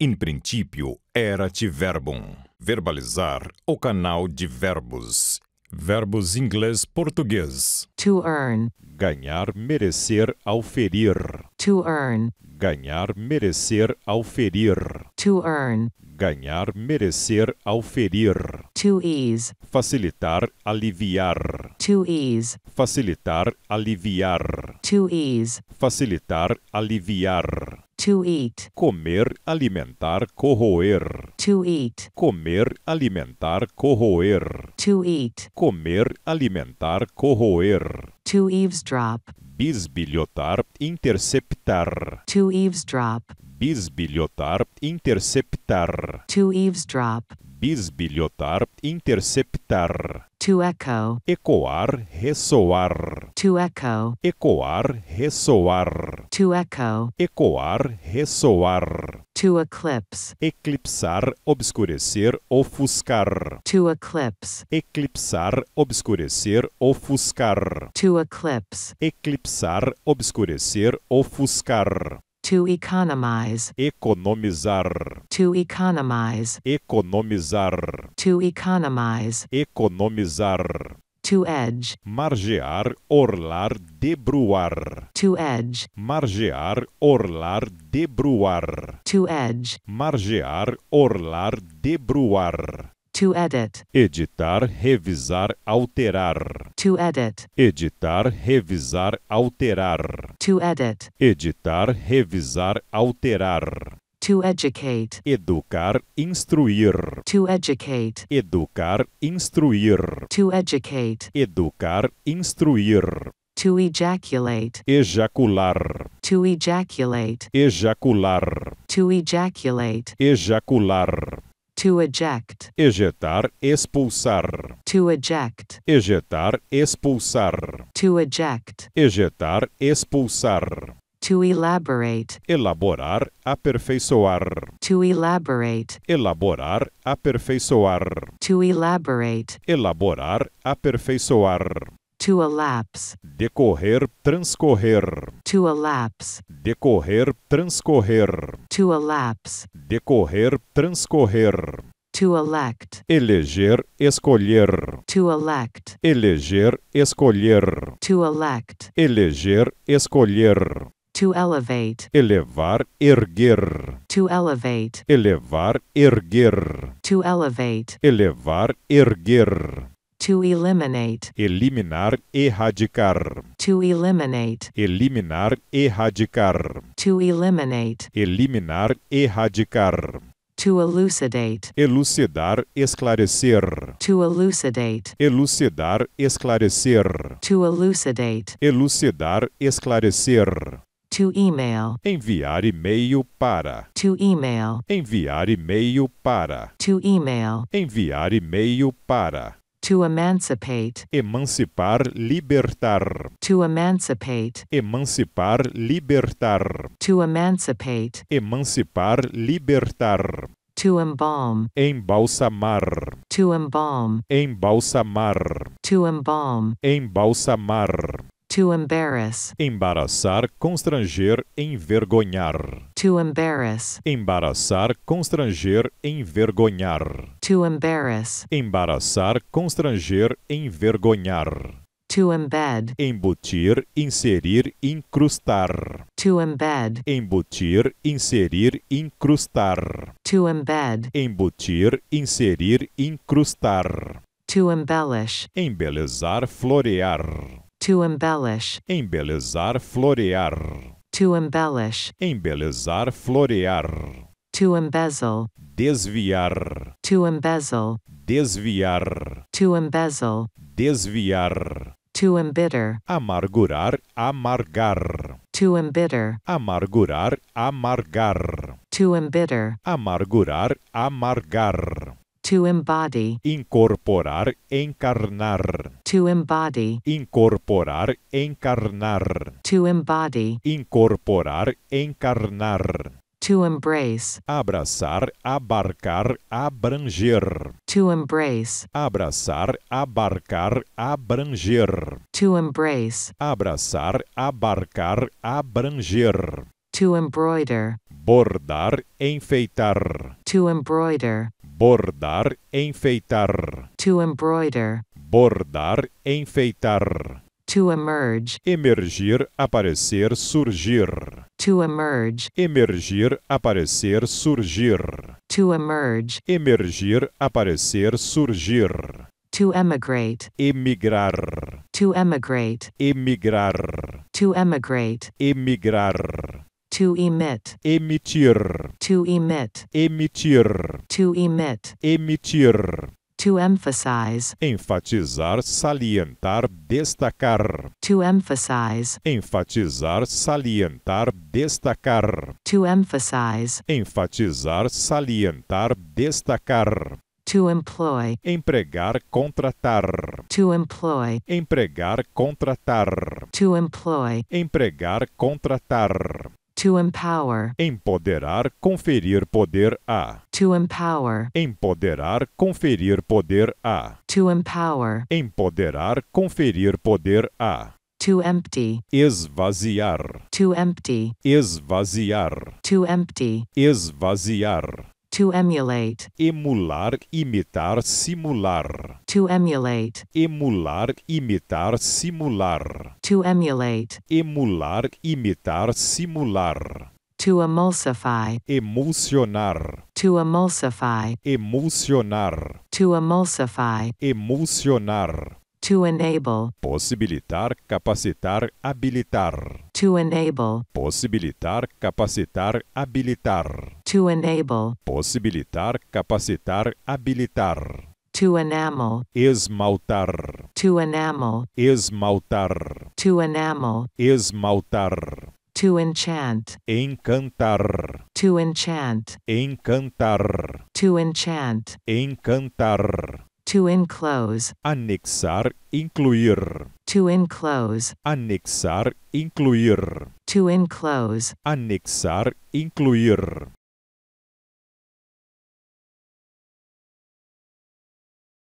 In princípio, erat verbum. Verbalizar, o canal de verbos. Verbos inglês-português. To earn. Ganhar, merecer, auferir. To earn. Ganhar, merecer, auferir. To earn. Ganhar, merecer, auferir. To ease. Facilitar, aliviar. To ease. Facilitar, aliviar. To ease. Facilitar, aliviar. To eat. Comer, alimentar, corroer. To eat. Comer, alimentar, corroer. To eat. Comer, alimentar, corroer. To eavesdrop. Bisbilhotar, interceptar. To eavesdrop. Bisbilhotar, interceptar. To eavesdrop. Bisbilhotar, interceptar. To echo. Ecoar, ressoar. To echo. Ecoar, ressoar. To echo. Ecoar, ressoar. To eclipse. Eclipsar, obscurecer, ofuscar. To eclipse. Eclipsar, obscurecer, ofuscar. To eclipse. Eclipsar, obscurecer, ofuscar. To economize. Economizar. To economize. Economizar. To economize. Economizar. To edge. Margear, orlar, debruar. To edge. Margear, orlar, debruar. To edge. Margear, orlar, debruar. To edit. Editar, revisar, alterar. To edit. Editar, revisar, alterar. To edit. Editar, revisar, alterar. To educate. Educar, instruir. To educate. Educar, instruir. To educate. Educar, instruir. To ejaculate. Ejacular. To ejaculate. Ejacular. To ejaculate. Ejacular. To eject. Ejetar, expulsar. To eject. Ejetar, expulsar. To eject. Ejetar, expulsar. To elaborate. Elaborar, aperfeiçoar. To elaborate. Elaborar, aperfeiçoar. To elaborate. Elaborar, aperfeiçoar. To elapse. Decorrer, transcorrer. To elapse. Decorrer, transcorrer. To elapse. Decorrer, transcorrer. To elect. Eleger, escolher. To elect. Eleger, escolher. To elect. Eleger, escolher. To elevate. Elevar, erguer. To elevate. Elevar, erguer. To elevate. Elevar, erguer. To eliminate. Eliminar, erradicar. To eliminate. Eliminar, erradicar. To eliminate. Eliminar, erradicar. To elucidate. Elucidar, esclarecer. To elucidate. Elucidar, esclarecer. To elucidate. Elucidar, esclarecer. To email. Enviar e-mail para. To email. Enviar e-mail para. To email. Enviar e-mail para. To emancipate. Emancipar, libertar. To emancipate. Emancipar, libertar. To emancipate. Emancipar, libertar. To embalm. Embalsamar. To embalm. Embalsamar. To embalm. Embalsamar. To embarrass. Embaraçar, constranger, envergonhar. To embarrass. Embaraçar, constranger, envergonhar. To embarrass. Embaraçar, constranger, envergonhar. To embed. Embutir, inserir, incrustar. To embed. Embutir, inserir, incrustar. To embed. Embutir, inserir, incrustar. To embellish. Embelezar, florear. To embellish. Embelezar, florear. To embellish. Embelezar, florear. To embezzle. Desviar. To embezzle. Desviar. To embezzle. Desviar. To embitter. Amargurar, amargar. To embitter. Amargurar, amargar. To embitter. Amargurar, amargar. To embody. Incorporar, encarnar. To embody. Incorporar, encarnar. To embody. Incorporar, encarnar. To embrace. Abraçar, abarcar, abranger. To embrace. Abraçar, abarcar, abranger. To embrace. Abraçar, abarcar, abranger. To embroider. bordar, enfeitar, to embroider, bordar, enfeitar, to embroider, bordar, enfeitar, to emerge, emergir, aparecer, surgir, to emerge, emergir, aparecer, surgir, to emerge, emergir, aparecer, surgir, to emigrate, emigrar, to emigrate, emigrar, to emigrate, emigrar, to emit, emitir, to emit, emitir, to emit, emitir, to emphasize, enfatizar, salientar, destacar, to emphasize, enfatizar, salientar, destacar, to emphasize, enfatizar, salientar, destacar, to employ, empregar, contratar, to employ, empregar, contratar, to employ, empregar, contratar, to empower, empoderar, conferir poder a, to empower, empoderar, conferir poder a, to empower, empoderar, conferir poder a, to empty, esvaziar, to empty, esvaziar, to empty, esvaziar, to emulate, emular, imitar, simular, to emulate, emular, imitar, simular, to emulate, emular, imitar, simular, to emulsify, emulsionar, to emulsify, emulsionar, to emulsify, emulsionar, to enable, possibilitar, capacitar, habilitar, to enable, possibilitar, capacitar, habilitar, to enable, possibilitar, capacitar, habilitar, to enamel, esmaltar, to enamel, esmaltar, to enamel, esmaltar, to enchant, encantar, to enchant, encantar, to enchant, encantar, to enclose, anexar, incluir, to enclose, anexar, incluir, to enclose, anexar, incluir,